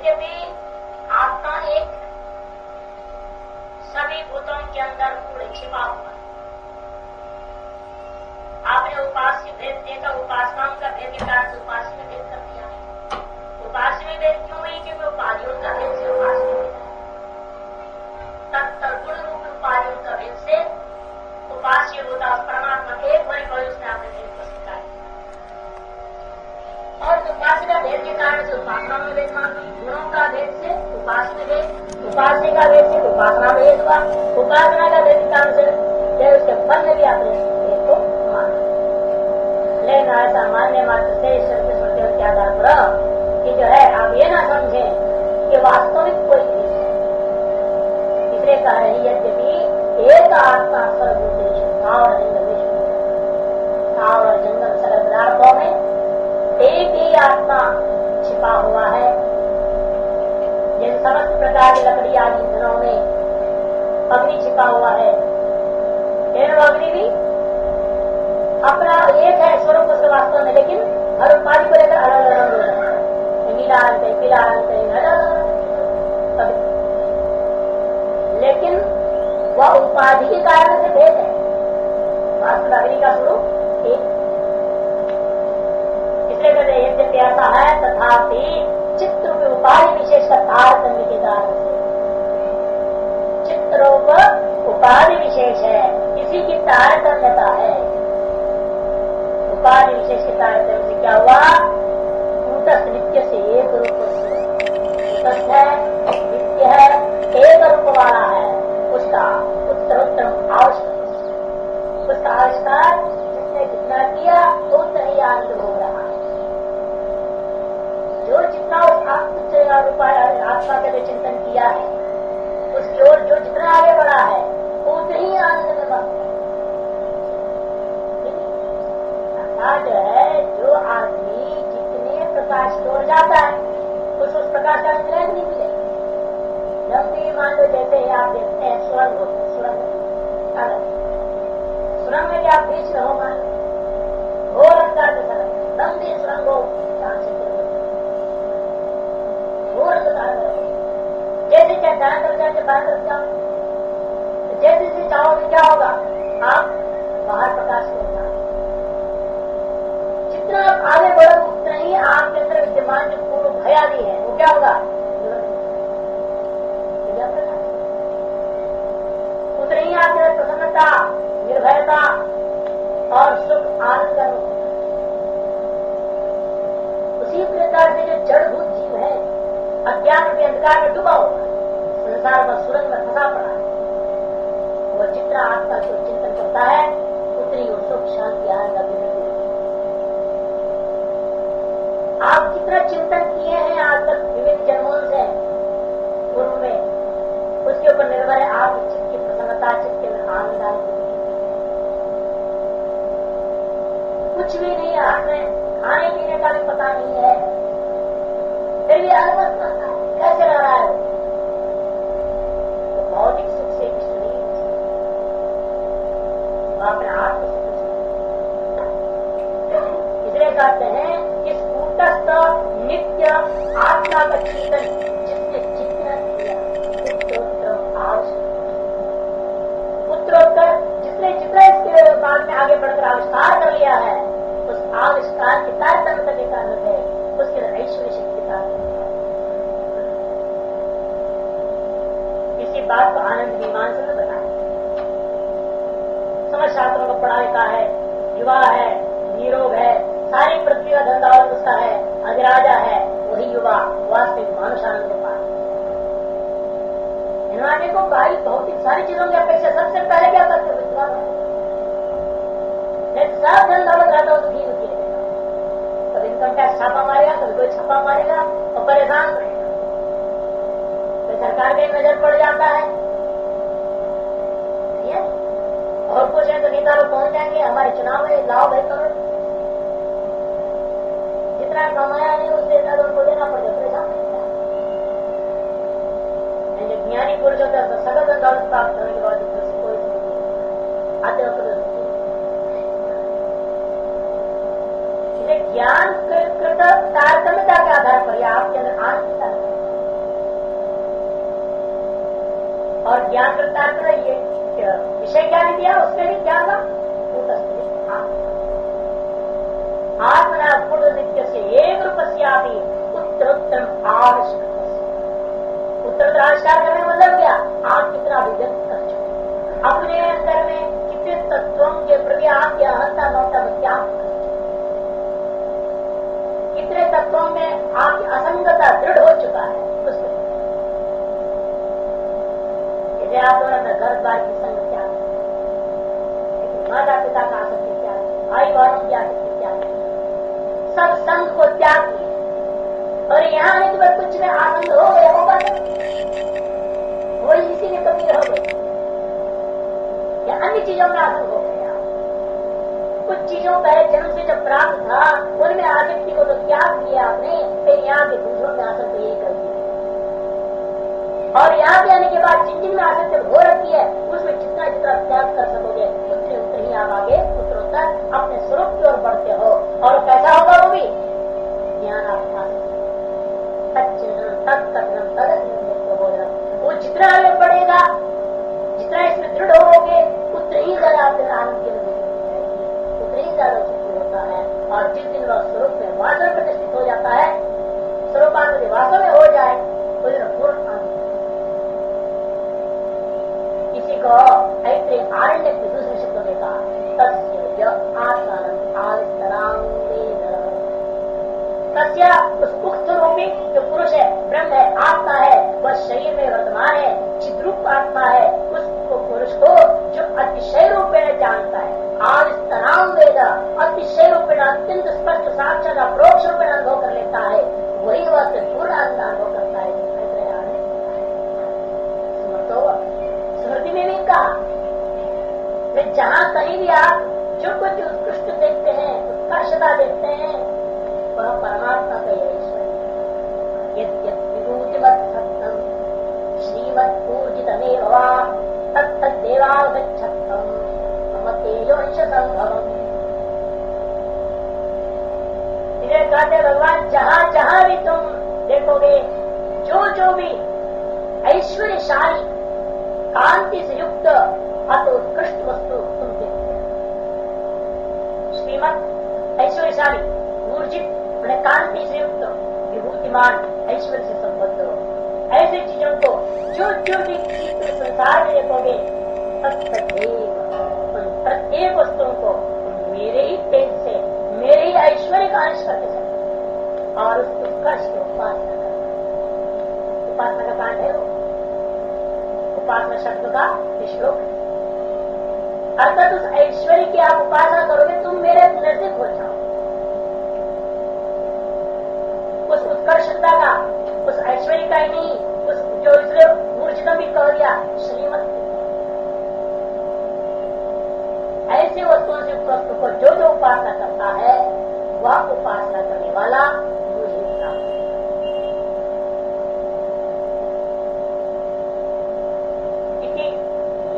यद्यपि आत्मा एक सभी भूतों के अंदर पूर्ण छिपा हुआ है। आपने उपास्य भेद देखा, उपासनाओं का भेद के कारण से उपास्य में भेद कर दिया है। उपास्य में भेद क्यों हुई? क्योंकि उपाधियों का भेद से उपास्य में तत्तर गुण रूप उपाधियों का भेद से उपास्य होता परमात्मा एक बड़ी बड़ी उसने आपने भेद को स्वीकार किया। और उपास्य का भेद के कारण से उपासना में भेद मान, गुणों का भेद से उपास्य में भेद, उपास्य का भेद से उपासना में भेद हुआ, उपासना का भेद के कारण से उसके फल में भी आपने भेद को माना। लेकिन ऐसा मानने मात्र से स्मृतियों के आधार पर कि जो है आप ये ना समझे कि वास्तविक कोई भेद है। इसलिए कह रहे यद्यपि एक आत्मा सर्वभूतेषु और जंगल सरल पदार्थों में एक ही आत्मा छिपा हुआ है। जैसे समस्त प्रकार की लकड़ी आदि ईंधनों में अग्नि छिपा हुआ है, अग्नि भी अपना एक है स्वरूप उसके वास्तव में, लेकिन हर उपाधि को लेकर अलग अलग हो जाता है। नीला रंग है, पीला रंग है, अलग, लेकिन वह उपाधि के कारण से भेद है। वास्तव अग्नि का स्वरूप एक। इसलिए कहते हैं यद्यपि ऐसा है तथापि चित्र रूप उपाधि विशेष का तारतम्य के कारण से चित्रोप उपाधि विशेष है, इसी की तारतम्यता है। उपाधि विशेष के तारतम्य से क्या हुआ? कूटस्थ नित्य से एक रूप है, नित्य है, एक रूप वाला है। उसका उत्तरोत्तर आवश्यक, उसका आविष्कार जिसने जितना किया तो उतना ही आनंद हो रहा है। जो जितना उस आत्मा के चिंतन किया है उसकी ओर जो जितना आगे बढ़ा है उतना ही आनंद में मस्त है। जो है जो आदमी जितने प्रकाश की ओर जाता है उस प्रकाश का मिलेगा नहीं मिलेगा। लंबी मान लो जैसे ही आप देखते हैं सुरंग होते हैं, सुरंग में क्या आप बीच रहो मान लो घोर अंधकार के समय लंबी सुरंग हो घोर अंधकार में जैसे चाहे दाएं तरफ जाए बाएं तरफ जाओ, जैसे जैसे चाहोगे क्या होगा? आप बाहर प्रकाश में जाओ। जितना आप आगे बढ़ो उतना ही आपके अंदर विद्यमान जो पूर्ण भय आदि है वो क्या होगा? उतना ही आपके अंदर प्रसन्नता, निर्भयता और सुख आनंद अनुभव। उसी प्रकार से जो जड़भूत जीव है अज्ञान के अंधकार में डूबा हुआ संसार में सुरंग में फंसा पड़ा है, वो जितना आत्मा को चिंतन करता है उतनी वो सुख शांति आनंद अभिवृद्धि। आप जितना चिंतन किए हैं आज तक विभिन्न जन्मों से पूर्व में, उसके ऊपर निर्भर है आप चित्त की प्रसन्नता, चित्त के आनंद। कुछ भी नहीं है हाथ में, खाने पीने का भी पता नहीं है, फिर भी अलमस्त रहता है। कैसे रह रहा है? तो भौतिक सुख से इष्ट नहीं है, वो अपने आत्म सुख। इसलिए कहते हैं इस कूटस्थ नित्य आत्मा का चिंतन जिसने जितना किया उत्तरोत्तर जिसने जितना इसके बाद में आगे बढ़कर आविष्कार कर लिया है उस आविष्कार की तारतम्यता के कारण है उसके ऐश्वर्य शक्ति का। इसी बात को आनंद मीमांसा में बताया। समझ शास्त्रों को पढ़ा लिखा है, युवा है, निरोग है, सारी पृथ्वी का धंधा और उसका है, अधिराजा है, वही युवा वास्तविक मानुषानंद को पाए। इन्होंने को भाई भौतिक सारी चीजों की अपेक्षा सबसे पहले क्या करते हुए सब धन दौलत रहता हो तो ठीक होती है। कभी इनकम टैक्स छापा मारेगा, कभी कोई छापा मारेगा और परेशान रहेगा। तो सरकार के नजर पड़ जाता है और कुछ है तो नेता लोग पहुंच जाएंगे हमारे चुनाव में लाओ भाई करो। जितना कमाया नहीं उससे ज्यादा उनको देना पड़ेगा, परेशान नहीं। ज्ञानी पुरुष होता है सकल धन दौलत प्राप्त करने के बाद कोई आते वक्त ज्ञान कृत तारतम्यता के आधार पर या आपके अंदर आनंद अज्ञान करता ये विषय ज्ञान दिया, उसमें भी क्या था? आत्मना पूर्ण नित्य से एक रूप से उत्तरोत्तर आवश्यक। उत्तरोत्तर आविष्कार करने का मतलब क्या? आप कितना अभिव्यक्त कर चुके, अपने अंदर में कितने तत्वों के प्रति आपकी अहंता ममता त्याग कर चुके, कितने तत्वों में आपकी असंगता दृढ़ हो चुका है। जैसे आप दोनों घर द्वार की संग त्याग, माता पिता का आसक्ति त्याग, भाई बहनों की आसक्ति त्याग, सब संग को त्याग किया और यहाँ आने के बाद कुछ में आनंद हो गया, होगा वही इसी में कमी हो गई या अन्य चीजों में आनंद हो गया। कुछ चीजों का जन्म से जब प्राप्त था उनमें आसक्ति को तो त्याग किया आपने, फिर यहाँ के दूसरों में आसक्ति यही कर दिया और यहाँ पे आने के बाद जिन जिन में आसक्ति हो रखी है उसमें जितना जितना त्याग कर सकोगे उतने उतने ही आप आगे उत्तरोत्तर अपने स्वरूप की ओर बढ़ते हो। और कैसा होगा वो भी ज्ञान आपका वो जितना आगे बढ़ेगा, जितना इसमें दृढ़ होगे उतने ही ज्यादा आपके आनंद की अनुभूति जाएगी, उतने ही ज्यादा सुख होता है। और जिस दिन वह स्वरूप में वास्तव प्रतिष्ठित हो जाता है, स्वरूपानुभूति वास्तव में हो जाए उस दिन पूर्ण आनंद। किसी को ऐसे आरण्य के दूसरे शब्दों में कहा तस्य उस मुक्त रूपी जो पुरुष है, ब्रह्म है, आत्मा है, वह शरीर में वर्तमान है, चिद्रूप आत्मा है, उसको पुरुष को जो अतिशय रूपेण जानता है, आदिस्तराम वेद अतिशय रूपेण अत्यंत स्पष्ट साक्षात अप्रोक्ष रूपेण अनुभव कर लेता है, वही वह पूर्ण अनुभव करता है। स्मृति में भी कहा जहाँ कहीं भी आप जो कुछ उत्कृष्ट देखते हैं, उत्कर्षता देखते हैं, वह परमात्मा का ईश्वर यद्यद्विभूतिवत् सत्यं श्रीमत्पूजितमेव वा तत्तद्देवावगच्छत्तं मम तेजोंश संभवम्। इसे कहते भगवान जहाँ जहाँ भी तुम देखोगे, जो भी ऐश्वर्यशाली कांति से युक्त अति उत्कृष्ट वस्तु तुम देखते हो, श्रीमत ऐश्वर्यशाली ऊर्जित कांति से युक्त विभूतिमान ऐश्वर्य से संबद्ध हो, ऐसे चीजों को जो भी चित्र संसार में देखोगे प्रत्येक वस्तुओं को मेरे ही तेज से, मेरे ही ऐश्वर्य का अंश करके सकते और उस उत्कर्ष की उपासना करना। उपासना का कांड है वो, उपासना शब्द का श्लोक है। अर्थात उस ऐश्वर्य की आप उपासना करोगे, तुम मेरे नजदीक हो जाओ। उस उत्कर्षता का, उस ऐश्वर्य का ही नहीं, उस जो इसलिए ऊर्जितम भी कह दिया श्रीमत, ऐसे वस्तुओं से वस्तु को जो उपासना करता है वह उपासना करने वाला मुझे प्राप्त है।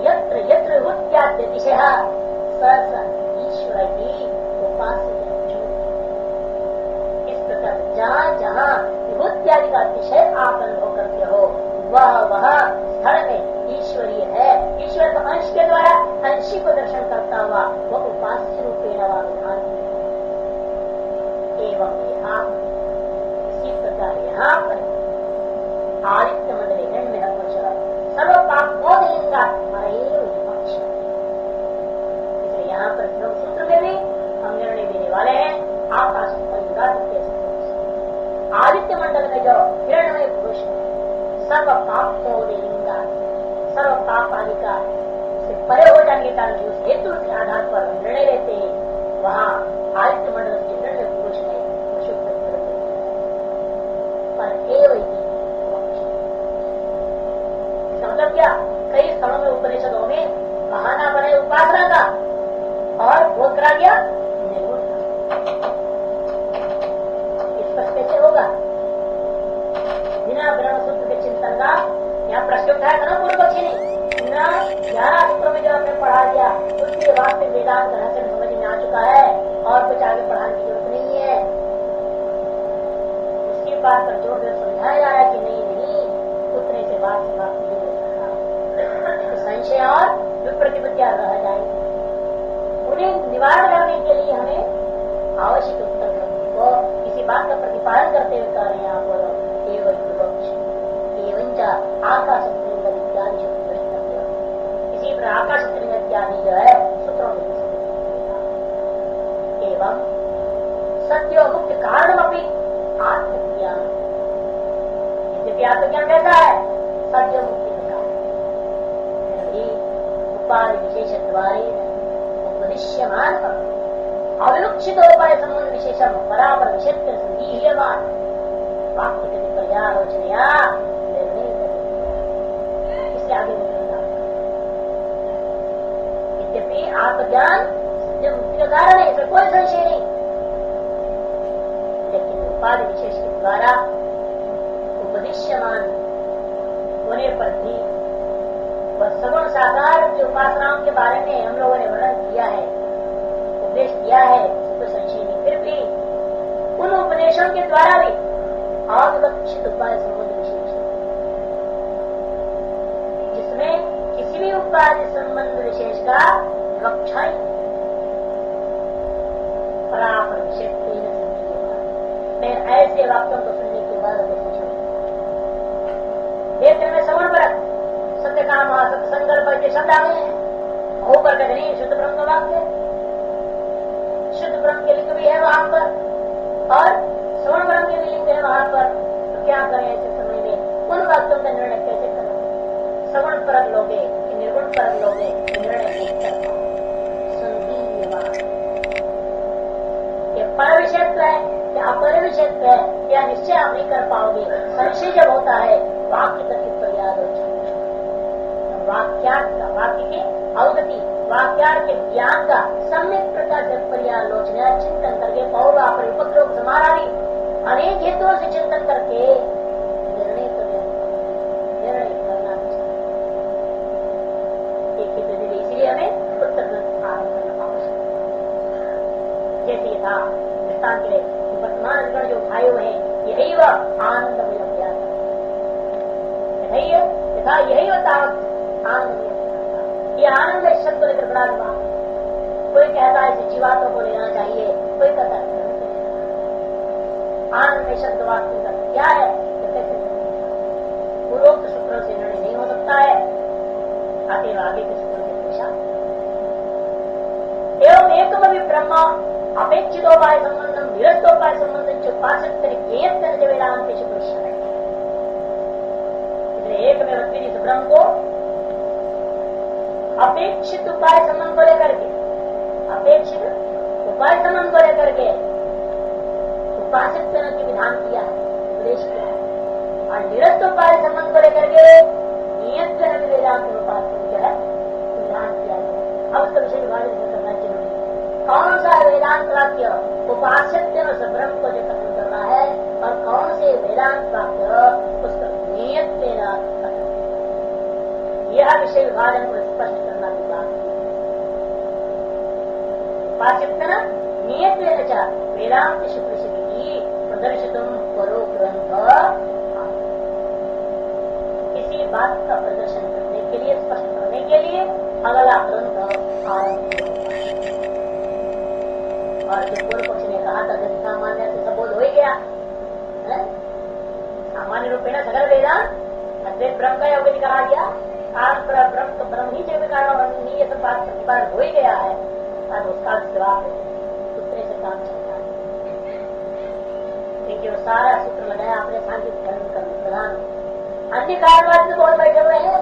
यत्र यत्र विभूत्याद्यतिशय स ईश्वर की उपासना। इस प्रकार जहाँ जहाँ विभूत्यादि का अतिशय आप अनुभव करते हो वह स्थल में ईश्वरीय है। ईश्वर का अंश के द्वारा अंशी को दर्शन करता हुआ वह उपास्य रूपेण विधान एवं यहाँ इसी प्रकार यहाँ पर आदित्य मंडल हिरण्य सर्व पापों देगा इसलिए यहाँ पर सूत्र में भी हम निर्णय देने वाले हैं। आकाश आदित्य मंडल में जो हिरण्यमय पुरुष है सर्व पापों देगा, सर्व पाप आदि का से परे हो जाने के कारण उस हेतु के आधार पर निर्णय लेते हैं, वहाँ आदित्य मंडल के हिरण्य पुरुष में शुद्ध पर मतलब क्या, कई स्थलों में उपनिषदों में बहाना बने उपासना का और बोध करा गया निर्गुण का। इस पर कैसे होगा? बिना ब्रह्म सूत्र के चिंतन का यहाँ प्रश्न उठाया था ना पूर्व पक्षी ने, बिना 11 सूत्रों में जो हमने पढ़ा दिया उसके वास्तविक वेदांत रहस्य समझ में आ चुका है और कुछ आगे पढ़ाने की जरूरत नहीं है। उसकी बात पर जोर देकर समझाया जा रहा है कि नहीं उतने से बात नहीं होता। संशय और विप्रतिपत्तियां रह जाएगी। उन्हें निवारण करने के लिए हमें आवश्यक उत्तर को किसी बात का प्रतिपादन करते हुए कह रहे हैं आप आकाश इत्यादि इसी पर आकाश इत्यादि जो है सूत्रों में एवं सत्य मुक्त कारण अपनी आत्मज्ञान, यद्यपि आत्मज्ञान कैसा है? सत्य मुक्ति का कारण उपाधि विशेष द्वारे उपदिश्यमान अविलुक्षित उपाय संबंध विशेषम बराबर क्षेत्र संदीयमान वाक्य गति पर्यालोचनया निर्णय इसलिए आगे यद्यपि आत्मज्ञान सत्य मुक्ति का कारण है, इसमें कोई संशय नहीं, लेकिन उपाधि विशेष के द्वारा उपदिश्यमान होने पर भी वह सगुण साकार जो उपासनाओं के बारे में हम लोगों ने वर्णन किया है, उपदेश दिया है, कोई संशय नहीं। फिर भी उन उपदेशों के द्वारा भी अविवक्षित उपाय संबंध विशेष, जिसमें किसी भी उपाधि संबंध विशेष का रक्षा ही परापर विशेष मैं ऐसे वाक्यों को सुनने के बाद देखने में श्रवण पर सत्य काम सत्य संकल्प के शब्द आ गए हैं, ऊपर कहते नहीं शुद्ध ब्रह्म का वाक्य, शुद्ध ब्रह्म के लिंग भी है वहां पर और श्रवण ब्रह्म के भी लिंग है वहां पर। तो क्या करें ऐसे समय में? उन वाक्यों का निर्णय कैसे करें? श्रवण परक लोगे कि निर्गुण परक लोगे, निर्णय नहीं कर पाओ। ये पर विषयत्व है या अपर विषयत्व है या निश्चय आप नहीं कर पाओगे। संशय जब होता है वाक्य तक पर्यालोचना, वाक्यार्थ का, वाक्य की अवगति, वाक्यार्थ के ज्ञान का सम्यक प्रकार से पर्यालोचना चिंतन करके पौधा परिपक्व समाराधि अनेक हेतुओं से चिंतन करके निर्णय करना चाहिए। इसलिए हमें उत्तर करना आवश्यक। जैसे था दृष्टांत के वर्तमान अधिकरण जो उठाए हुए हैं, यही वह आनंद यथा यही होता आनंद। ये आनंद शब्द को लेकर बड़ा दिमाग, कोई कहता है इसे जीवात्मा को लेना चाहिए, कोई कहता है आनंद शब्द वास्तव का क्या है? पूर्वोक्त सूत्रों से निर्णय नहीं हो सकता है, अतएव आगे के सूत्रों की अपेक्षा एवं एकम भी ब्रह्म अपेक्षितोपाय संबंधम निरस्तोपाय संबंध उपासक वेदांत शुक्र एक में इस ब्रह्म को अपेक्षित उपाय संबंध को लेकर के, अपेक्षित उपाय संबंध को लेकर के उपासित करने की विधान किया है, उपदेश किया है, और निरस्त उपाय संबंध को लेकर के नियत वेदांत उपासना जो है विधान किया है। अब उसका विषय विभाजन करना चाहिए। कौन सा वेदांत वाक्य उपासित ब्रह्म को जो कथन करना है और कौन से वेदांत वाक्य उसका नियत वेदांत, यह विषय विभाजन को स्पष्ट करना की बात। उपासित नियत वेदांत शुक्र प्रदर्शित करो ग्रंथ, किसी बात का प्रदर्शन करने के लिए, स्पष्ट करने के लिए अगला ग्रंथ आरंभ। और जो पूर्व पक्ष ने कहा था कि सामान्य से सबोध हो ही गया, सामान्य रूपेण सकल वेदांत अद्वैत ब्रह्म का योग कहा गया, आज ब्रह्म तो ब्रह्म ही जैव कारण ये सब बात प्रतिपादन हो ही गया है, और उसका जवाब सूत्र से काम चलता है। देखिए वो सारा सूत्र लगाया अपने सांख्यिक धर्म का प्रधान। अन्य कारणवाद तो बहुत बैठे हुए हैं,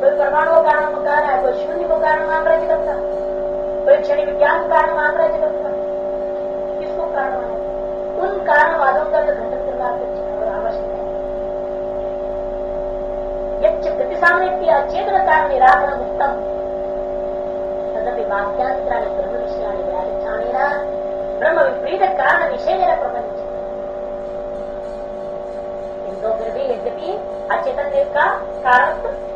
कोई परमाणु को कारण मान रहा है, कोई शून्य को कारण मान रहा है जगत का, कोई क्षणिक विज्ञान को कारण मान रहा है जगत का। किसको कारण माना? उन कारणवादों का जो खंडन करना आवश्यक है। गति सामने अचेतन कारण निराकरण उत्तम तदपि वाक्यांतराणि ब्रह्म विषयाणि व्याख्यानेन ब्रह्म विपरीत कारण विषय प्रपंच। किंतु फिर भी यद्यपि अचेतन का कारण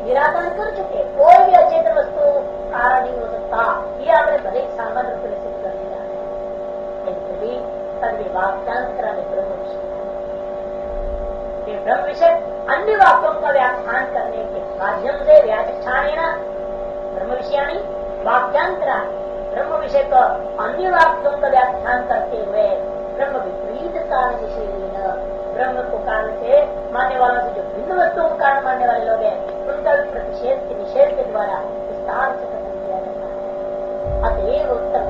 निराकरण कर चुके, कोई भी अचेतन वस्तु कारण नहीं हो सकता, ये आपने भले सामान्य रूप से सिद्ध कर दिया है। लेकिन भी तद वाक्यांतराणि ब्रह्म विषय ब्रह्म विषय अन्य वाक्यों का व्याख्यान करने के माध्यम से व्याख्यान ब्रह्म विषयानी वाक्यांतरा ब्रह्म विषय का अन्य वाक्यों का व्याख्यान करते हुए ब्रह्म विपरीत कारण विषय ब्रह्म को कारण से मानने वालों से जो भिन्न वस्तुओं को कारण मानने वाले लोग हैं उनका प्रतिषेध के निषेध के द्वारा विस्तार से कथन किया जाता है। अतएव उत्तर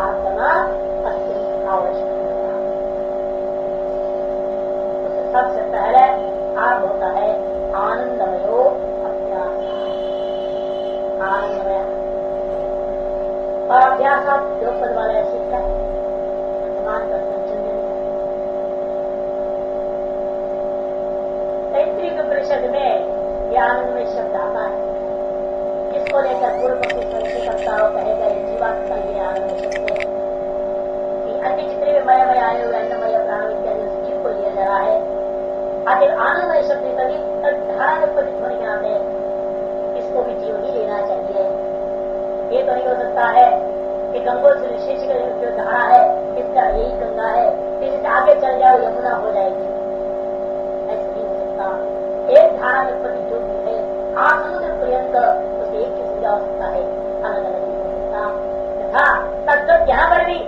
आत्मा अत्यंत आवश्यक सबसे पहले आरंभ होता है आनंदमयो अभ्यास। आनंदमय और अभ्यास दो पद वाला सीखता है तैत्तिरीय उपनिषद में यह आनंदमय शब्द आता है जिसको लेकर पूर्व पक्षी संशय करता हो कहेगा ये जीवात्मा ये आनंदमय शब्द है। अन्य जितने भी मयमय आए हुए अन्नमय प्राण इत्यादि उस जीव को लिया जा रहा है। आखिर आनंदमय शब्द कभी धारा में पतित होने के नाते इसको भी जीव ही लेना चाहिए। ये तो नहीं हो सकता है कि गंगों से विशेष जो धारा है इसका यही गंगा है इससे आगे चल जाओ यमुना हो जाएगी, ऐसा नहीं हो सकता। एक धारा में पतित जो भी है आसमुद्र पर्यंत उसे एक ही समझा हो सकता है, अलग अलग नहीं हो सकता। तथा तद्वत यहाँ पर भी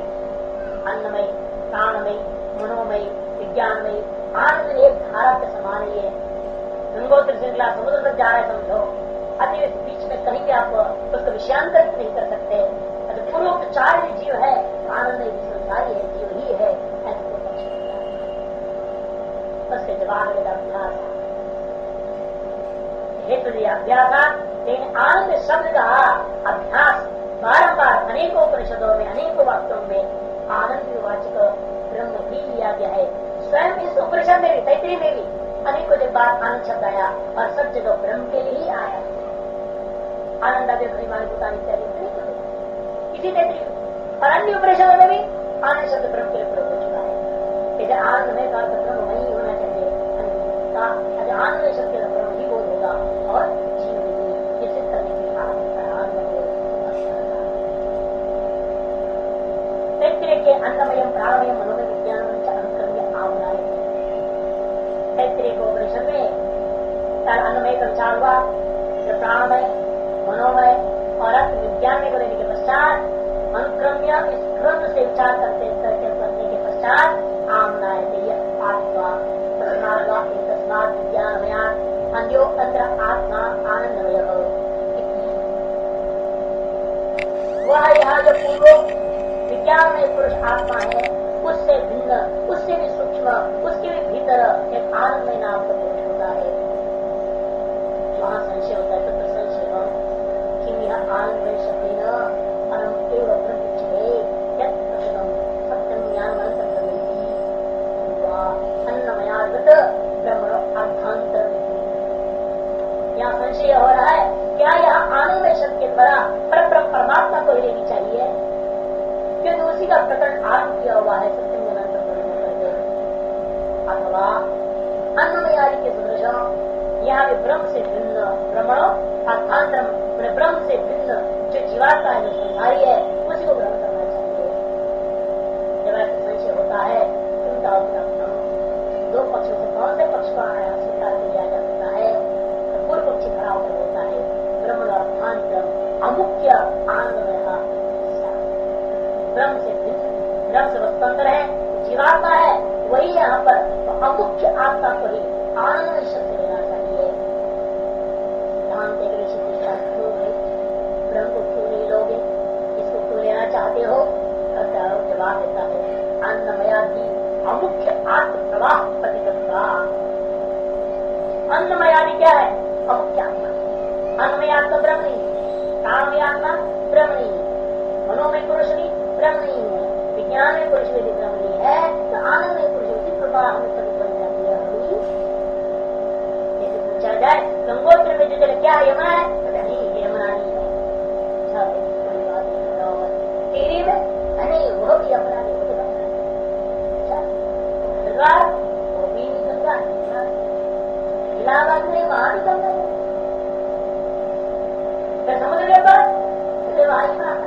अन्नमय प्राणमय मनोमय विज्ञानमय आनंद एक धारा के समान ही है। गंगोत्री श्रृंखला समुद्र तक जा रहा है समझो, अति बीच में कहीं भी आप उसको विषयांतरित नहीं कर सकते। पूर्वोक्त चार जीव है आनंद संसारी है जीव ही है ऐसा उसके जवाब में अभ्यास हेतु दिया अभ्यास। लेकिन आनंद शब्द का अभ्यास बारंबार अनेकों परिषदों में अनेकों वाक्यों में आनंद वाचक ब्रह्म भी लिया गया है। स्वयं इस उपनिषद में भी तैत्तिरीय में भी अनेकों जब बार आनंद शब्द आया और सब जगह ब्रह्म के लिए ही आया। आनंद इसी तैत्तिरीय और अन्य उपनिषदों में भी आनंद शब्द ब्रह्म के लिए प्रयोग हो चुका है। इधर आनंद में का ब्रह्म वही होना चाहिए, आनंद शब्द का ब्रह्म ही बोध होगा और जीव भी इसे करने के तैत्तिरीय के अन्नमय प्राणमय मनोमय विज्ञान तैत्तिरीय को उपनिषद में अन्नमय का विचार हुआ, प्राणमय मनोमय और अर्थ विज्ञान को लेने के पश्चात अनुक्रम्य इस क्रम से विचार करने के पश्चात आमनाय आत्मा तस्मात् विज्ञानमयान अन्यो तंत्र आत्मा आनंदमय। वह यहाँ जो पूर्व विज्ञान में पुरुष आत्मा है उससे भिन्न उससे भी सूक्ष्म उसके भी भीतर एक आनंदमय नाम का पुरुष होता है। वहाँ संशय होता है तो संशय कि यह आनंदमय शब्द परम एवं प्रतीक्षे सत्यम ज्ञान अन्नमयागत ब्रह्म अर्थांतर। यहाँ संशय हो रहा है क्या यह आनंदमय शब्द के द्वारा परब्रह्म परमात्मा को लेनी चाहिए क्योंकि उसी का प्रकरण आरंभ किया हुआ है सत्यम ज्ञान करके, अथवा अन्नमयादि के सदृश यहाँ भी ब्रह्म से भिन्न ब्रह्मणो अर्थांतरम ब्रह्म से भिन्न जो जीवात्मा है जो संसारी है उसी को ग्रहण करना चाहिए। जब ऐसा संशय होता है दो पक्षों से कौन से पक्ष का स्वीकार किया जा सकता है तो पूर्व पक्षी खड़ा होकर होता है ब्रह्म अर्थांतरम अमुख्य आनंदमय ब्रह्म से भिन्न ब्रह्म से वस्तुअंतर है जीवात्मा है वही यहाँ पर तो अमुख्य आत्मा को ही आनंद शब्द लेना चाहिए। ब्रह्म को क्यों नहीं लोगे इसको क्यों लेना चाहते हो जवाब देता है अन्नमयादि अमुख्य आत्म प्रवाह प्रतिगता। अन्नमयादि क्या है अमुख्य आत्मा, अन्नमय आत्मा ब्रह्म नहीं, प्राणमय आत्मा ब्रह्म नहीं, मनोमय पुरुष नहीं ब्रह्म नहीं है, विज्ञान में पुरुष यदि ब्रह्म नहीं है तो आनंद में पुरुष उसी प्रकार हमें कभी बन जाती है। जैसे पूछा जाए गंगोत्री में जो जल क्या है यमुना है तो नहीं यमुना नहीं है, टीरी में नहीं वह भी यमुना नहीं वो भी गंगा इलाहाबाद में वहां भी गंगा है, समुद्र के पास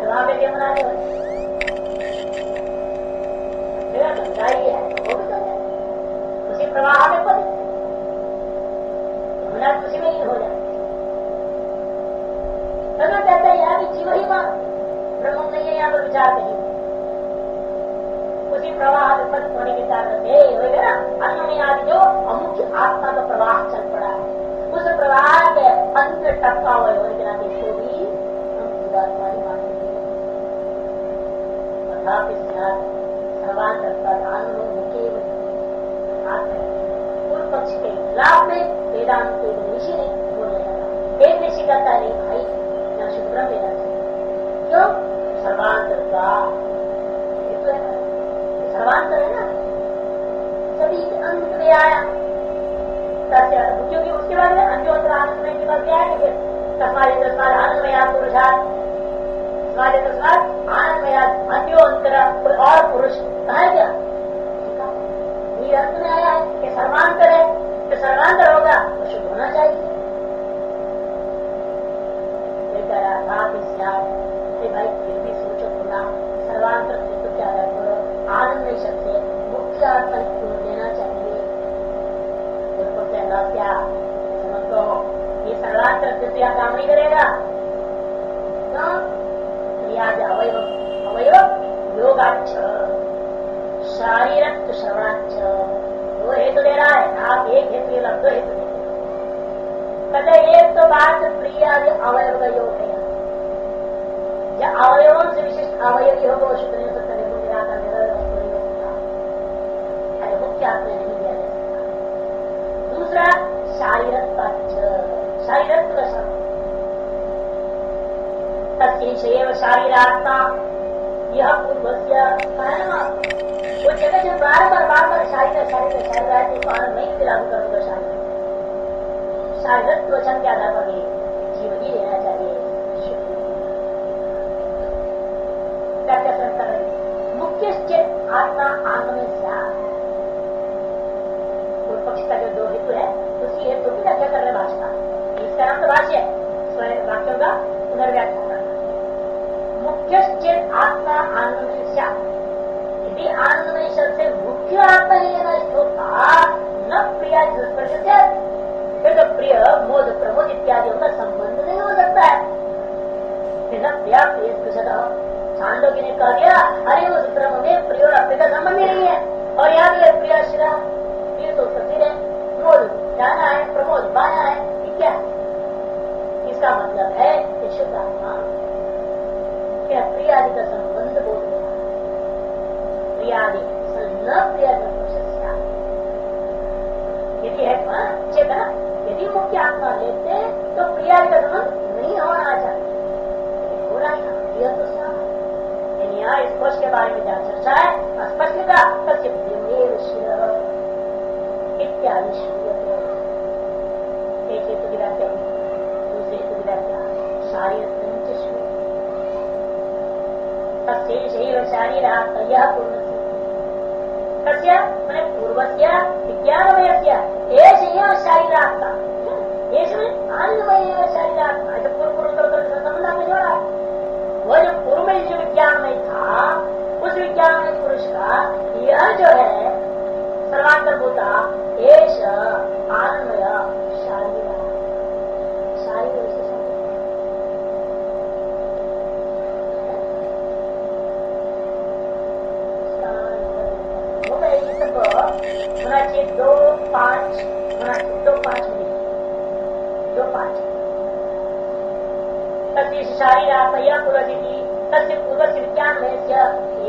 वहां पे यमुना नहीं गंगा ही है वो भी गंगा उसी प्रवाह में पड़े नर्क उसी में ही हो जाए। तो कहता है यहाँ भी जीव ही मान, ब्रह्म नहीं है यहाँ पर विचार कहीं। उसी प्रवाह में पद होने के कारण होगा ना अन्न में आज जो अमुख्य आत्मा का प्रवाह चल पड़ा है, उस प्रवाह के अंत टपका हुए होने के नाते इसको भी हम जीवात्मा ही मानेंगे। तथापि सर्वांतर पूर्व पक्ष के खिलाफ में वेदांत के ऋषि ने बोलने लगा। एक ऋषि कहता है नहीं भाई न शुभ्रम वेदांत क्यों सर्वांतर का सर्वांतर है ना, सभी अंत में आया क्योंकि उसके बाद में अंत्योत्तर आनंद के बाद क्या है कि तस्माद आनंदमया पुरुषार्थ आनंदमया अंत्योत्तर कोई और पुरुष कहा क्या ये अंत में आया है कि सर्वांतर है, तो सर्वांतर होगा तो शुद्ध होना चाहिए। भाई फिर भी सोचो थोड़ा सर्वांतर तो क्या है, आनंद शब्द से मुख्य अर्थ को देना चाहिए। क्या समझ लो ये सर्वांतर से क्या काम नहीं करेगा, अवयव अवयव योगाच्छ शारीरक श्रवणाच्छ दो हेतु दे रहा है। आप एक हेतु लग दो हेतु दे कहते एक तो बात प्रिय अवयव का योग है, जब अवयवों से विशिष्ट अवयवी होगा वो शुद्ध नहीं हो सकता, निराकार नहीं हो सकता, अरे मुख्य अर्थ में नहीं दिया जा सकता। दूसरा शारीरक का श्रवण तस्व शारीरात्मा यह पूर्वस्य है ना, वो जगह जब बार बार शारीर है तो आनंद नहीं दिलाऊ करूंगा। शारीरक वचन के आधार पर जीवन ही रहना चाहिए। मुख्य आत्मा आनंद में पूर्व पक्ष का जो दो हेतु है उसी हेतु की व्याख्या कर रहे भाषा, इसका नाम तो भाष्य है, स्वयं वाक्यों का पुनर्व्याख्या करना। मुख्य आत्मा आनंद यदि आनंदमय शब्द से मुख्य आत्मा ही नष्ट होता न प्रिया फिर तो प्रिय मोद प्रमोद इत्यादि का संबंध नहीं हो सकता है। न प्रिया प्रिय छांदोग्य ने कह दिया अरे उस ब्रह्म में प्रिय और अप्रिय का संबंध ही नहीं है, और यहाँ भी प्रिया शिरा प्रिय तो सती है, मोद जाना है, प्रमोद पाना है, क्या इसका मतलब है कि शुद्ध आत्मा क्या प्रियादि का संबंध बोल रहा है। प्रियादि न प्रियादि यदि है चेतना, यदि मुख्य आत्मा लेते तो प्रियादि का संबंध नहीं होना चाहिए, हो रहा है यह तो यहाँ स्पर्श के बारे में जहाँ चर्चा है स्पर्श का सत्य इत्यादि एक हेतु की व्याख्या, दूसरे हेतु की व्याख्या शारीर शारीर यह पूर्ण कस्य मैंने पूर्वस्य विज्ञानमयस्य एष एव शारीरात्मा, एष में आनंदमय शारीरात्मा, ऐसे पूर्व संबंध आपने जोड़ा। वो जो पूर्व में जो विज्ञानमय था उस विज्ञानमय पुरुष का यह जो है सर्वांतर भूता एष आनंदमय शारीर होना चाहिए 2-5 मिनट 2-5 तस्य शारीरात्मया पूर्वसिद्धि तस्य पूर्वस्य विज्ञानमयस्य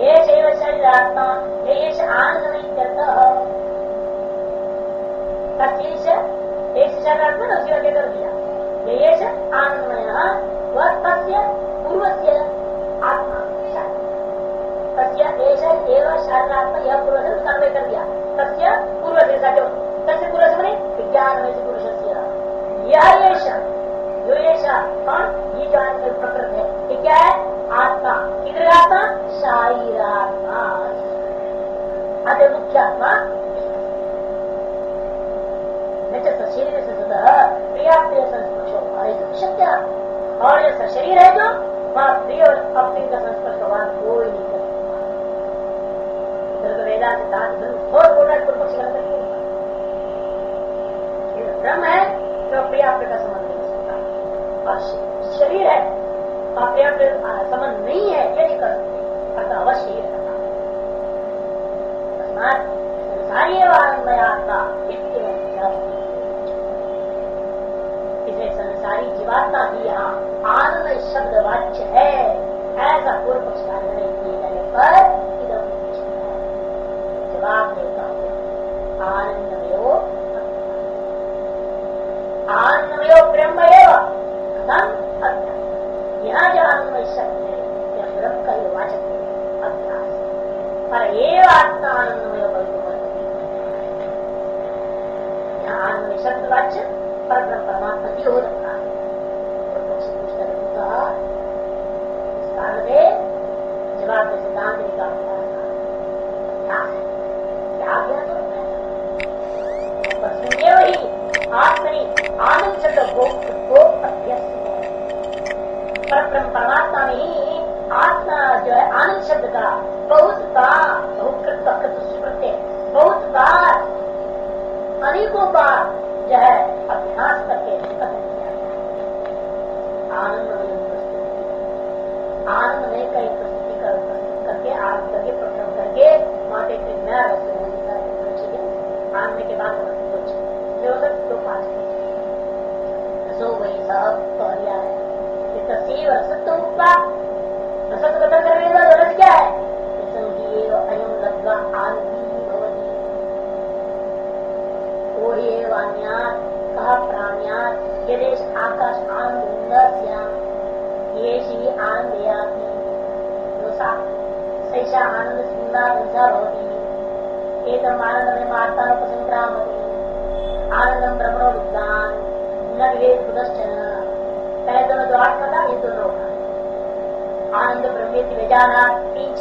एष एव शरीरात्मा एष आनंदमयत्यर्थः। तस्य एष शरीरात्मा ने उसी वजह कर दिया एष आनंदमयः व तस्य पूर्वस्य आत्मा तस्य एष एव शरीरात्मा यह पूर्व से सर्वे कर दिया। तस्य पूर्व से तस्य पूर्व से मैंने विज्ञानमय पुरुषस्य यह एष जो ऐसा कौन ये जो प्रकृति है ये क्या है आत्मा, किधर आत्मा शारीरात्मा, अतः मुख्य आत्मा शरीर से प्रिया प्रिय संस्पर्श शक्य, और ये शरीर है जो वह प्रिय और अप्रिय का संस्पर्श भगवान कोई नहीं कर सकता। वेदा सिद्धांत बहुत बोला पूर्व पक्ष ब्रह्म है तो अपने आप संबंध नहीं है ये नहीं कर सकते, अर्थात अवश्य ही रहता संसारी आनंदमयात्मा। इसे संसारी जीवात्मा भी यहाँ आनंद शब्द वाच्य है, ऐसा पूर्व पक्ष का निर्णय किए जाने पर इधर जवाब देता हूँ आनंदमयो आनंदमयो ब्रह्म एवं कथम अज्ञान। यहाँ जो आनंदमय शब्द है यह ब्रह्म का ही वाचक है अभ्यास, पर एवं आत्मा आनंदमय यहाँ आनंदमय शब्द वाच्य पर ब्रह्म परमात्मा की हो रखा है। जवाब में सिद्धांत का क्या वही आत्मनि आनंद शब्द परमात्मा में ही आत्मा जो है आनंद शब्द का बहुत बार बहुत बार अनेकों बार जो है अभ्यास करके कथन किया आनंदमय का एक प्रस्तुति करके आरम्भ करके प्रकरण करके माटे के नया आनंद के बाद तो पास सो वही सब पहलिया है तस्वीर सत्य उपा सत्य कथन करने का रस क्या है अयम लब्धा आनंदी भवती ओहे वाण्यात कहा प्राण्यात यदेश आकाश आनंद ये श्री आनंद सैषा आनंद सिंहा वैसा भवती एकदम आनंद में माता उपसंक्रामती आनंदम ब्रह्मणो विद्वान न विवेक पुदश्चन। पहले दोनों जो आठ था ये दोनों आनंद ब्रह्मेति विजानात तीन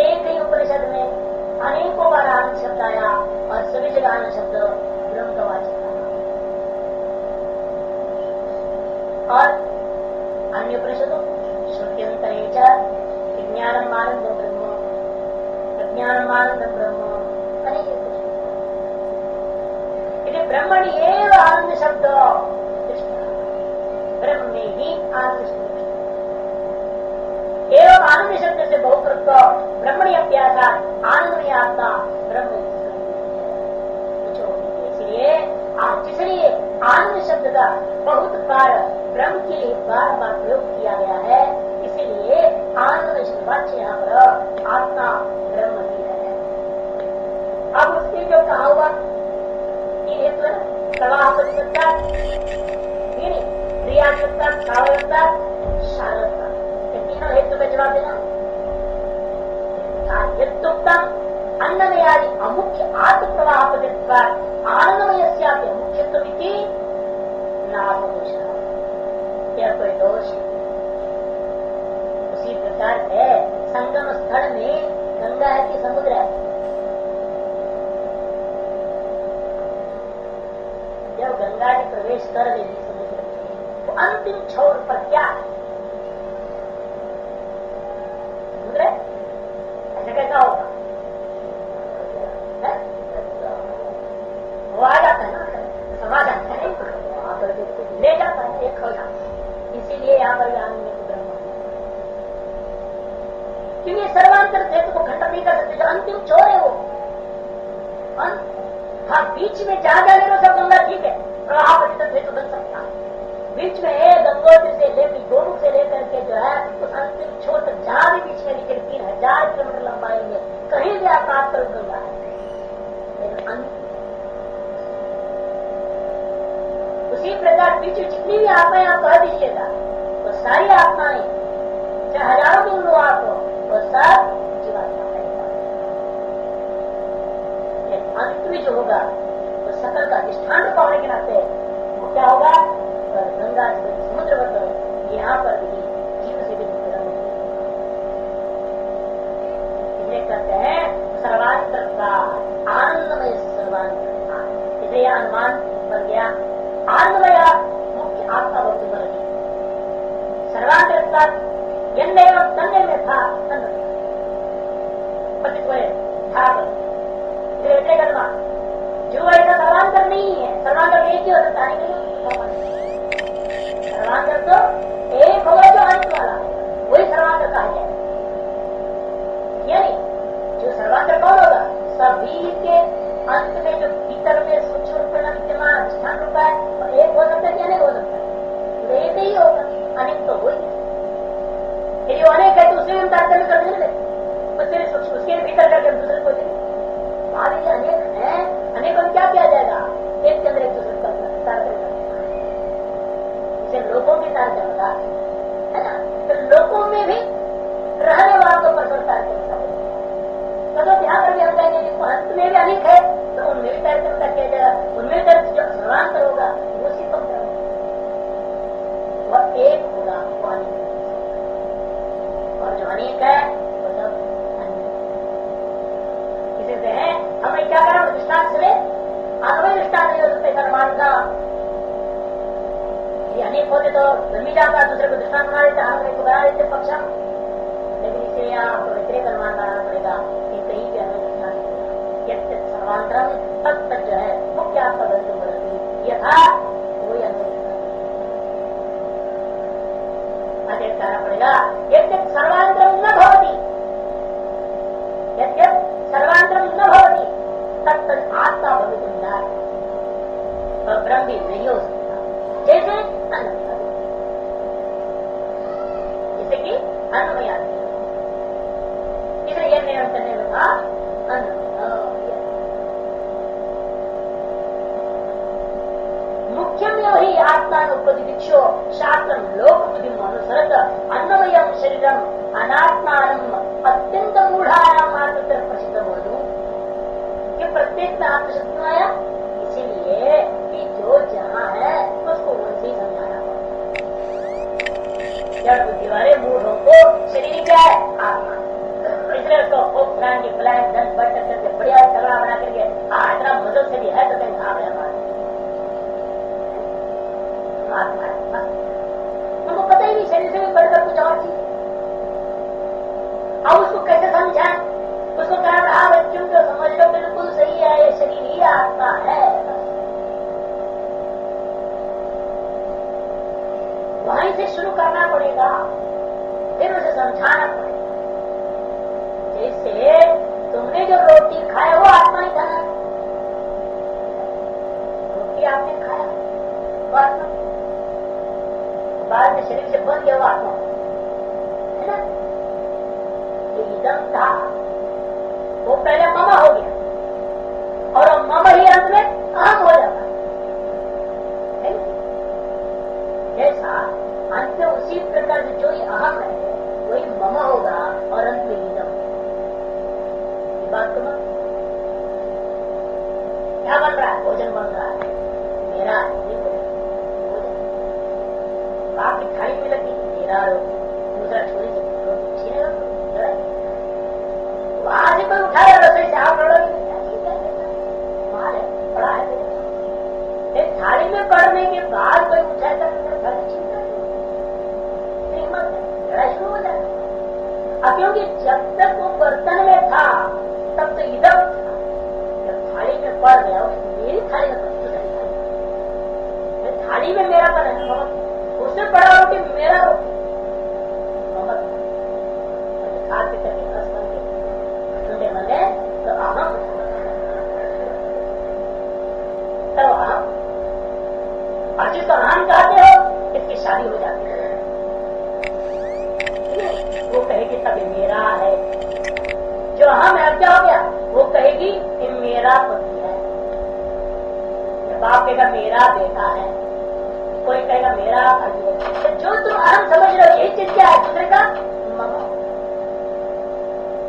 एक ही उपनिषद में अनेकों बार आनंद शब्द आया और सभी जगह आनंद शब्द ब्रह्म का वाचक और अन्य उपनिषदों श्रुत्यंतरे विज्ञानम आनंद ब्रह्म प्रज्ञानम आनंद ब्रह्म अनेक ब्रह्मण एव आनंद शब्द ब्रह्म में ही आनंद शब्द एवं आनंद शब्द से बहुकृत ब्रह्मणी अभ्यास आनंद आत्मा ब्रह्म। इसलिए आनंद शब्द का बहुत बार ब्रह्म के लिए बार बार प्रयोग किया गया है, इसीलिए आनंद शब्द वाच्य यहाँ पर आत्मा ब्रह्म ही है। अब उसके जो कहा हुआ प्रवाह क्रियात्मकता सावयवता शारदता तीनों हेतु का जवाब देना। यत्तुक्तम अन्नमयादि अमुख्य आत्म प्रवाह आनंदमय मुख्यत्व नामोष यह कोई दोष। उसी प्रकार है संगम स्थल में गंगा है कि समुद्र है, जब गंगा ने प्रवेश कर देगी समुद्र तो अंतिम छोर पर क्या है? समुद्र ऐसा कैसा होगा? वो आ जाता है ना, समा जाता है, ले जाता है, एक हो जाता है। इसीलिए यहाँ पर आनंद ब्रह्म, क्योंकि सर्वांतर क्षेत्र को खंडन नहीं कर सकते, जो अंतिम छोर है वो हाँ बीच में जहां जाने को सब गंगा ठीक है, प्रवाह परिवर्तन हेतु बन सकता है। बीच में गंगोत्री से लेकर गोमुख से लेकर के जो है उस अंतिम छोर तक जहां भी बीच में लेकर 3000 किलोमीटर लंबाई में कहीं भी आप बात करो गंगा है। उसी प्रकार बीच में जितनी भी आत्माएं आप कह दीजिएगा वो सारी आत्माएं चाहे हजारों के लोग आप हो वो सब जीवात्मा है। अंत में जो होगा तो सकल का अधिष्ठान पाने के नाते वो क्या होगा? गंगा समुद्र बदल यहाँ पर भी जीव से भी इसलिए कहते हैं सर्वांतरता आनंदमय सर्वांतरता। इसलिए अनुमान बन गया आनंदमय मुख्य आत्मा वस्तु बन गई। सर्वांतरता एवं तन्य में था जो ऐसा सर्वांतर नहीं है, सर्वांतर एक ही हो सकता है, सर्वांतर तो एक होगा जो सभी के अंत में जो भीतर में सूक्ष्म रूपेण विद्यमान अधिष्ठान रूपा है, और एक हो सकता है कि अनेक हो सकता है, तो एक ही होगा, अनेक तो हो ही। यदि वो अनेक है तो उसमें हम तारतम्य कर देंगे, उसके भीतर करके हम दूसरे को देंगे। मान लीजिए अनेक है, अनेक में क्या किया जाएगा, एक के अंदर एक दूसरे का तारतम्य करना, इसे लोगों की तारतम्यता है ना। तो लोगों में भी रहने वालों को परस्पर तारतम्यता तो ध्यान रखिए, हम कहेंगे कि अंत में भी अनेक है तो उनमें भी तारतम्यता किया जाएगा, उनमें जो सर्वांतर होगा वो सिद्धम करेगा, वह एक होगा, वो अनेक, और जो अनेक है वो सब अनेक। इसे से है हमें क्या करना, दृष्टांत से आगमय दृष्टांत नहीं हो सकते कर्मान का, ये अनेक होते तो जमी जाता, दूसरे को दृष्टांत बना देते, हम एक को बना देते पक्षा, लेकिन इसे आपको व्यतिरेक अनुमान बनाना पड़ेगा, कहीं भी हमें सर्वांतरम तब तक जो है मुख्य आपका बदलती बदलती यथा कोई अनेक कहना पड़ेगा। यद्यप सर्वांतरम न भवति, यद्यप सर्वांतरम न भवति तब तक आत्मा भवितुं और ब्रह्म भी नहीं हो सकता, जैसे अन्न, जैसे कि अन्नमय आदि, इसलिए निरंतर ने कहा अन्न मुख्यम वही आत्मा उपदिक्षो शास्त्र लोक बुद्धि अनुसरत अन्नमयम शरीरम अनात्मानम अत्यंत मूढ़ायाम मात्र प्रसिद्ध बोलूं कि प्रत्येक में आत्मशक्ति आया, इसीलिए कि जो जहां है उसको वैसे ही समझाना पड़ता। जड़ बुद्धि वाले मूढ़ों को शरीर क्या है, आत्मा, इसलिए उसको प्लान की प्लान धन बट करके बढ़िया तगड़ा बना करके इतना मदद से भी है तो कहीं खा गया हमको पता ही नहीं, शरीर से भी बढ़कर कुछ और चीज। अब उसको कैसे समझाएं, उसको कह रहा बच्चों को समझ लो बिल्कुल सही है, ये शरीर ही आत्मा है, वहीं से शुरू करना पड़ेगा, फिर उसे समझाना पड़ेगा। जैसे तुमने जो रोटी खाया वो आत्मा ही था, रोटी आपने खाया वो आत्मा, बाद में शरीर से बन गया वो आत्मा है ना। ये इदम था, वो पहले मम हो गया और मम ही अंत में अहम हो जाता है। जैसा अंत में उसी प्रकार से जो ही अहम है वही मम होगा और अंत में इदम। बात तो क्या बन रहा है, भोजन बन रहा है, मेरा भोजन आपकी थाली में लगी, मेरा दूसरा छोरी से छीने वहां से कोई उठाया रसोई से आप माल है पड़ा है, थाली में पड़ने के बाद कोई उठाया हिम्मत है, लड़ाई शुरू हो जाएगा। क्योंकि जब तक वो बर्तन में था तब तो इधर था, जब थाली में पड़ गया मेरी थाली में थाली में मेरा पन है, उससे बड़ा रोटी मेरा रोटी खाते ठंडे बने तो अहम, तब अहम, और जिसको अहम कहते हो इसकी शादी हो जाती है, वो कहेगी तभी मेरा है, जो अहम है क्या हो गया, वो कहेगी कि मेरा पति है, बाप कहेगा मेरा बेटा है, कोई कहेगा मेरा भाई है, तो जो तुम अहम समझ रहे हो यही चीज क्या है, दूसरे का मम।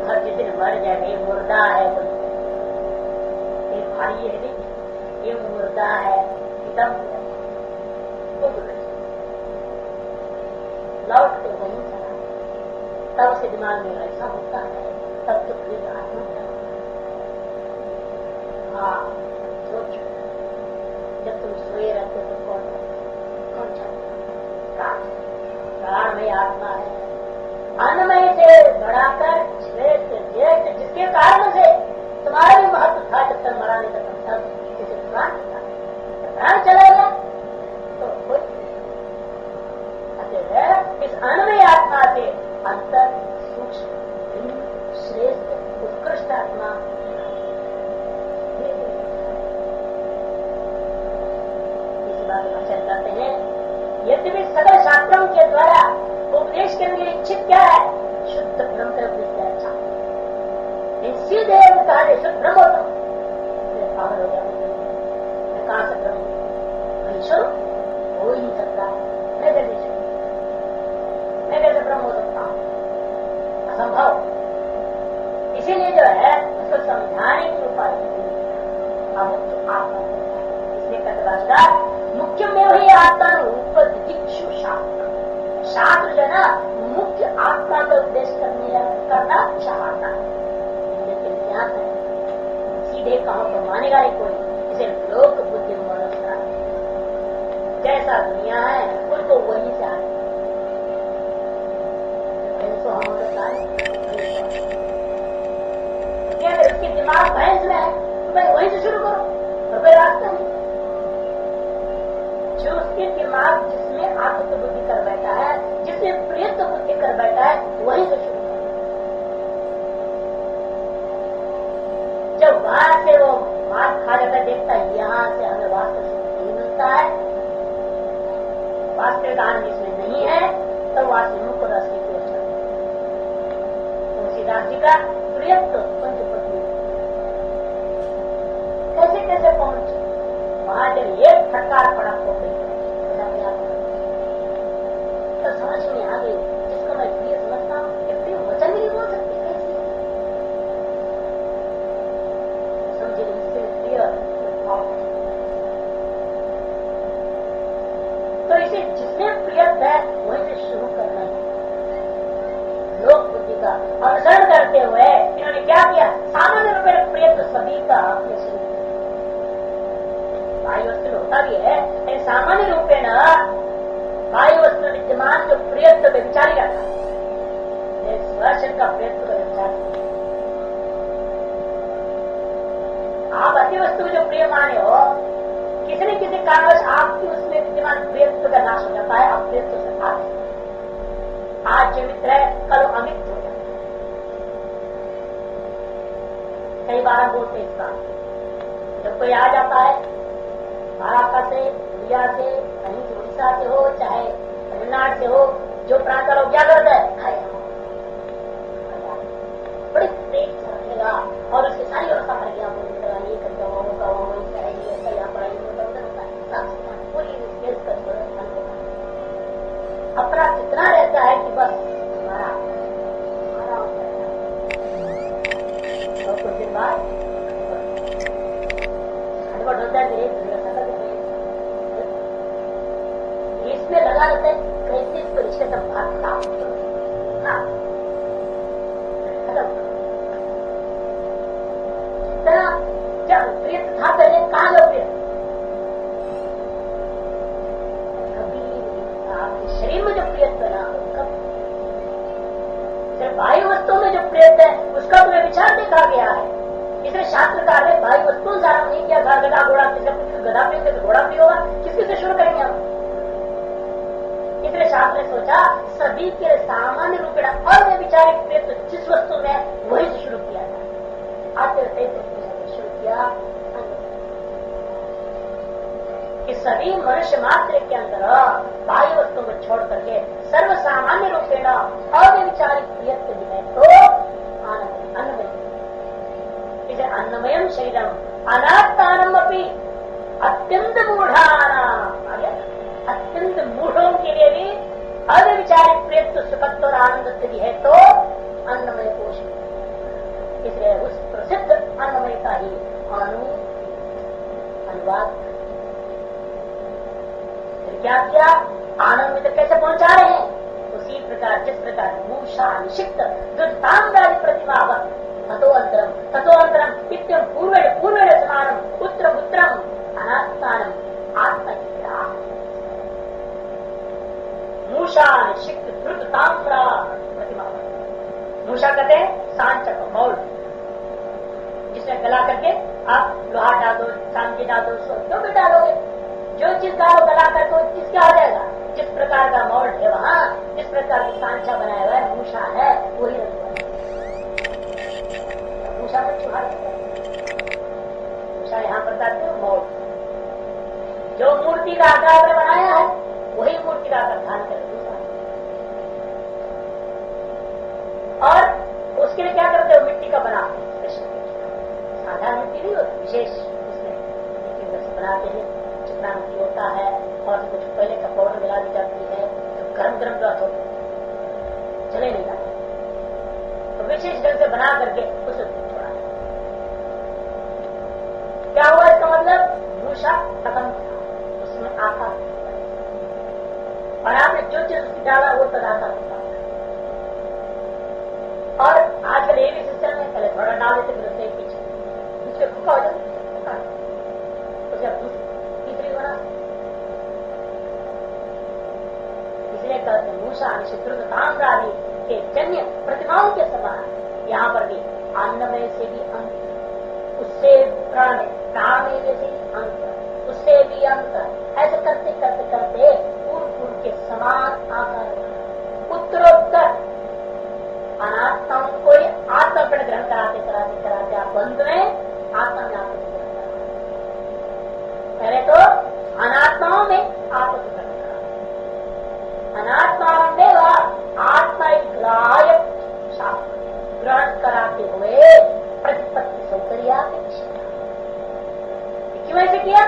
हर जिस दिन मर जाए मुर्दा है, एक भाई है ये मुर्दा है, एकदम लौट के वहीं चला, तब उसके दिमाग में ऐसा होता है, तब तो फिर आत्मा। हाँ सोचो, जब तुम सोए रहते तो कौन प्राणमय आत्मा है, अन्नमय से बढ़ाकर श्रेष्ठ ज्येष्ठ, जिसके कारण से तुम्हारा भी महत्व था जब तक मरा नहीं तक, तब जैसे प्राण था, प्राण चला गया तो इस अन्नमय आत्मा से अंतर सूक्ष्म श्रेष्ठ उत्कृष्ट आत्मा आचार्य कहते हैं, यद्यपि सकल शास्त्रों के द्वारा उपदेश के लिए इच्छित क्या है? शुद्ध ब्रह्म का उपदेश है। अच्छा, सीधे कहा शुद्ध ब्रह्म हो तुम, पागल हो गया, कहां से ब्रह्म? ईश्वर हो ही नहीं सकता, मैं कैसे ब्रह्म हो सकता हूं? असंभव। इसीलिए जो है उसको समझाने की उपाय अमुक्त आत्मा, इसलिए कहते मुख्य में वही आत्मा उपदिक्षु शास्त्र, शास्त्र जो है ना मुख्य आत्मा का उपदेश करना चाहता है, लेकिन क्या है सीधे कहो तो मानेगा नहीं कोई, इसे लोक बुद्धि मनुष्य जैसा दुनिया है उनको वही से आए अगर उसके दिमाग भैंस में है तो भाई वहीं से शुरू करो, और कोई रास्ता नहीं। जो उसके दिमाग जिसमें आत्म बुद्धि कर बैठा है, जिसमें प्रियत्व बुद्धि कर बैठा है, वहीं से शुरू करो। जब वहां से वो मार खा जाता देखता है यहाँ से हमें वास्तव नहीं मिलता है, वास्तविक आनंद इसमें नहीं है, तो वहां से मुख रस की ओर चलता। तुलसीदास जी का प्रियत्व पंचपति कैसे कैसे पहुंचे वहां, जब एक फटकार पड़ा हो गई तो समझ में आ गई, जिसको मैं प्रिय समझता हूँ प्रिय वचन नहीं बोल सकती, कैसे समझे? इससे प्रिय तो इसे जिसने प्रियत है वहीं से शुरू करना है। लोक बुद्धि का अनुसरण करते हुए इन्होंने क्या किया? सामान्य रूप में प्रियत्व सभी का अपने शुरू वायु वस्तु होता भी है, लेकिन सामान्य रूप में न वायु वस्तु विद्यमान जो प्रियत्व में विचारी रहता है, स्वशक्ति का प्रियत्व का विचार। आप अति वस्तु जो प्रिय माने हो, किसी न किसी कारणवश आपकी उसमें विद्यमान प्रियत्व का नाश हो जाता है, आप प्रियत्व से आज जो मित्र है कल अमित्र हो जाता है। कई बार हम बोलते हैं इसका, जब कोई आ जाता है महाराष्ट्र से, इंडिया से, कहीं से उड़ीसा से हो, चाहे तमिलनाडु से हो, जो प्रांत का लोग क्या करता है खाएगा, बड़ी तेज रखेगा और उसकी सारी व्यवस्था करेगी। आप ये करके अपना कितना रहता है कि बस हमारा और कुछ दिन बाद खटपट होता है, इसमें लगा रहता है कैसे इसको रिश्ते सब बात जब प्रिय था पहले कहाँ गया प्रिय? शरीर में जो प्रियत्व है ना सिर्फ वायु वस्तुओं में जो प्रियत्व है उसका तुम्हें विचार देखा गया है। इसलिए शास्त्रकार ने वायु वस्तुओं से आरम्भ नहीं किया, गधा घोड़ा गधा प्रिय तो घोड़ा प्रिय होगा, किसके से शुरू करेंगे हम? इसलिए शास्त्र ने सोचा सभी के सामान्य रूप में अव्यभिचारिक प्रियत्व जिस वस्तु में वही से शुरू किया था। आते शुरू किया कि सभी मनुष्य मात्र के अंदर वायु वस्तु को छोड़ करके सर्व सामान्य रूप से अव्यभिचारिक प्रियत्व है तो अन्नमय, इसे अन्नमयम शरीरम अनात्मानम अपनी अत्यंत मूढ़ानाम, अत्यंत मूढ़ों के लिए भी अव्यभिचारिक प्रियत्व सुखत्व और आनंद स्थिति है तो अन्नमय कोश, इसलिए उस प्रसिद्ध अन्नमय का ही अनुवाद क्या किया? आनंद में तो कैसे पहुंचा रहे हैं? उसी प्रकार जिस प्रकार मूषा निषिक्त दुर्तांगादि प्रतिभावक तथोअंतरम इत्यम पूर्वेण समानम उत्तरम अनात्मानम आत्मनिग्रह। मूषा निषिक्त दुर्तांगा प्रतिभावक, मूषा कहते हैं सांचक मौल, जिसमें गला करके आप लोहा डाल दो, चांदी डाल दो, जो भी डालोगे, जो चीज डालो गला करके वो चीज क्या हो जाएगा? जिस प्रकार का मोल्ड है वहाँ, जिस प्रकार की सांचा बनाया हुआ है, मूषा है वही मूषा में चुहा, मूषा यहाँ पर कहते हो मोल्ड। जो मूर्ति का आकार में बनाया है वही मूर्ति का आकार धारण कर और उसके लिए क्या करते हो मिट्टी का बना साधारण मिट्टी नहीं होती विशेष उसमें मिट्टी से बनाते हैं चिकना मिट्टी होता है और कुछ पहले का पाउडर मिला दी जाती है तो गर्म गर्म बात होती है चले नहीं जाते तो विशेष ढंग से बना करके उसे छोड़ा क्या हुआ इसका मतलब मूषा खत्म उसमें आकार और आपने जो चीज उसकी डाला वो तदाकार होता है और आजकल ये भी सिस्टम है पहले थोड़ा डाल देते फिर उससे पीछे दूसरे फूका हो जाता उसे तीसरी बना इसलिए कहते मूषा निषिद्ध ताम्रादि के जन्य प्रतिमाओं के समान यहाँ पर भी अन्नमय से भी अंत उससे प्राण में से भी अंत उससे भी अंत ऐसे करते करते करते पूर्व के समान आकार उत्तरोत्तर अनात्माओं को ही आत्मा पर ग्रहण कराते कराते कराते आप बंद में आत्मा में आप पहले तो अनात्माओं में आप अनात्माओं में वह आत्मा ग्राह्य ग्रहण कराते हुए प्रतिपत्ति सौकर्या क्यों ऐसे किया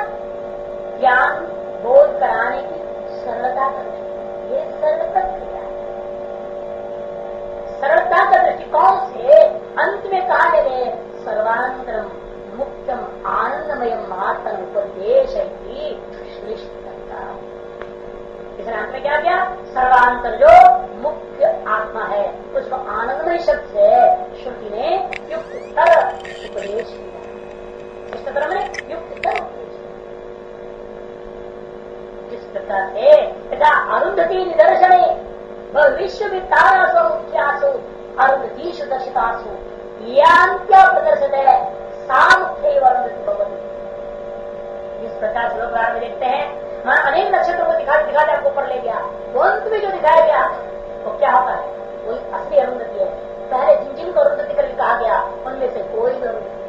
ज्ञान बोध कराने की सरलता कर ये सरल प्रक्रिया है सरलता का दृष्टिकोण से अंत में कहा गए सर्वानंतरम मुक्तम आनंदमय महात्म उपदेश की श्रेष्ठता इसने अंत में क्या किया सर्वांतर जो मुख्य आत्मा है उसको आनंदमय शब्द से श्रुति ने युक्त तर उपदेश किया इस तरह में युक्त तर उपदेश जिस प्रकार से यदा अरुंधति निदर्शने विश्व वितारासु मुख्यासु अरुंधतीषु दर्शितासु यांत्या प्रदर्शित है सामुख्य अरुंधति भगवती जिस प्रकार से लोग में देखते हैं हाँ अनेक नक्षत्रों को दिखा दिखा आपको ऊपर ले गया वो अंत में जो दिखाया गया वो क्या होता है वही असली अरुंधति है पहले जिन जिनको अरुंधति करके कहा गया उनमें से कोई भी अरुंधति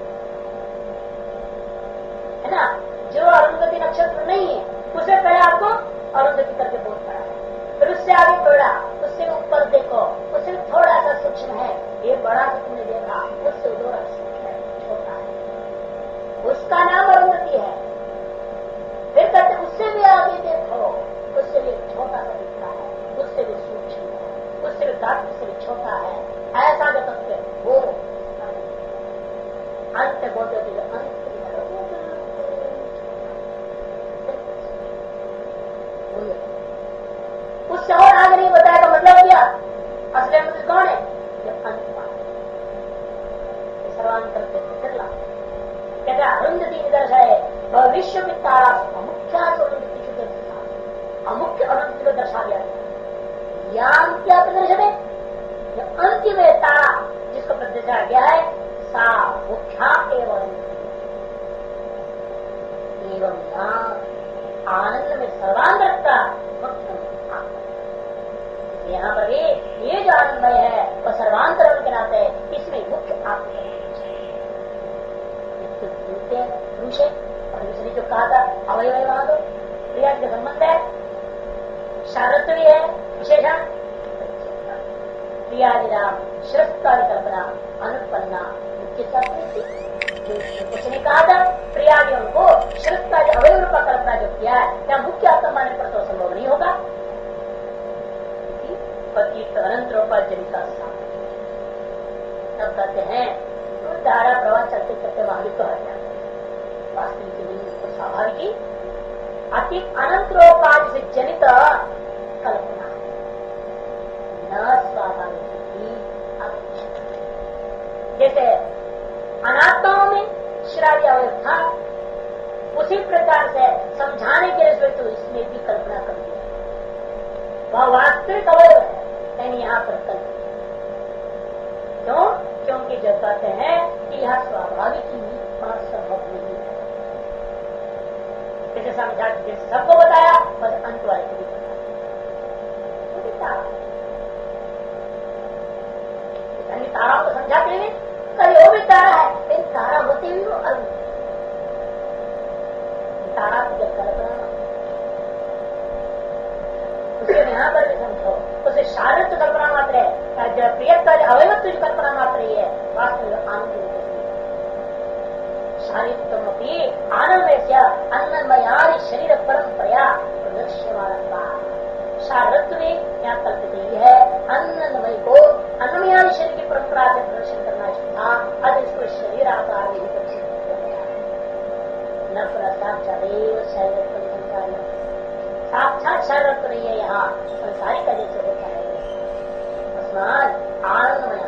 है ना जो अरुंधति नक्षत्र नहीं है उसे पहले आपको अरुंधति करके बोल पड़ा है फिर उससे आगे बढ़ा उससे ऊपर देखो उससे थोड़ा सा सूक्ष्म है ये बड़ा जो तुमने देखा उससे थोड़ा छोटा है उसका नाम अरुंधति है फिर कहते उससे भी आगे देखो उससे भी छोटा सा दिखता है उससे भी सूक्ष्म है उससे भी धातु से भी छोटा है ऐसा जो तत्व वो अंत बोलते अंत उससे और आगे नहीं बताया मतलब क्या असली मतलब कौन है जब अंत सर्वांतर कहते अरुंधति निदर्श है विश्व में तारा अमुख्य अमुख्य अरुंधति को दर्शा दिया क्या प्रदर्शन है जो अंतिम तारा जिसको प्रदर्शा गया है सा मुख्या एवं आनंद में सर्वांतरता यहाँ पर ये जो आनंदमय है वह सर्वांतरण के नाते इसमें मुख्य आत्मा दूसरे और दूसरी जो कहा था अवयव वहां तो क्रिया के संबंध है शारत्व भी है विशेषण क्रियादिनाम श्रस्ता कल्पना अनुपन्ना कुछ नहीं कहा था प्रियादियों को श्रस्ता अवयव रूप कल्पना जो किया है क्या मुख्य आत्मा मानने पर तो संभव नहीं होगा अनंत रूपाजनिका तब कहते हैं तो धारा प्रवाह चलते चलते महाविक तो हट जाते वास्तविक स्वाभाविक ही अति अनंत रूपाज से जनित कल्पना न स्वाभाविक जैसे अनात्माओं में श्राव्य अवयव था उसी प्रकार से समझाने के लिए तो इसमें भी कल्पना कर दी वह वास्तविक अवयव है यानी यहाँ पर कल्पना क्यों क्योंकि जब कहते हैं कि यह स्वाभाविक ही संभव नहीं है जैसे समझा जैसे सबको बताया बस अंत वाले को भी बताया तारा को समझाते हुए कभी वो भी तारा है लेकिन तारा होते हुए वो अलग तारा की जब कल्पना जो प्रियत्व अवयवत्व जो कल्पना मात्र ही है, वास्तव में आनंद शारीरिकमपि आनंदस्य अन्नमयादि शरीर परंपरा प्रदर्श्यमानता। शारीरत्व में यहाँ कल्पित ही है अन्नमय को अन्नमयादि शरीर की परंपरा से प्रदर्शन करना था। अब इसको शरीर आकार में प्रदर्शित किया गया न साक्षात शरीर साक्षात शारीरत्व नहीं है, यहाँ संसारी का जैसे होता है। आनंदमय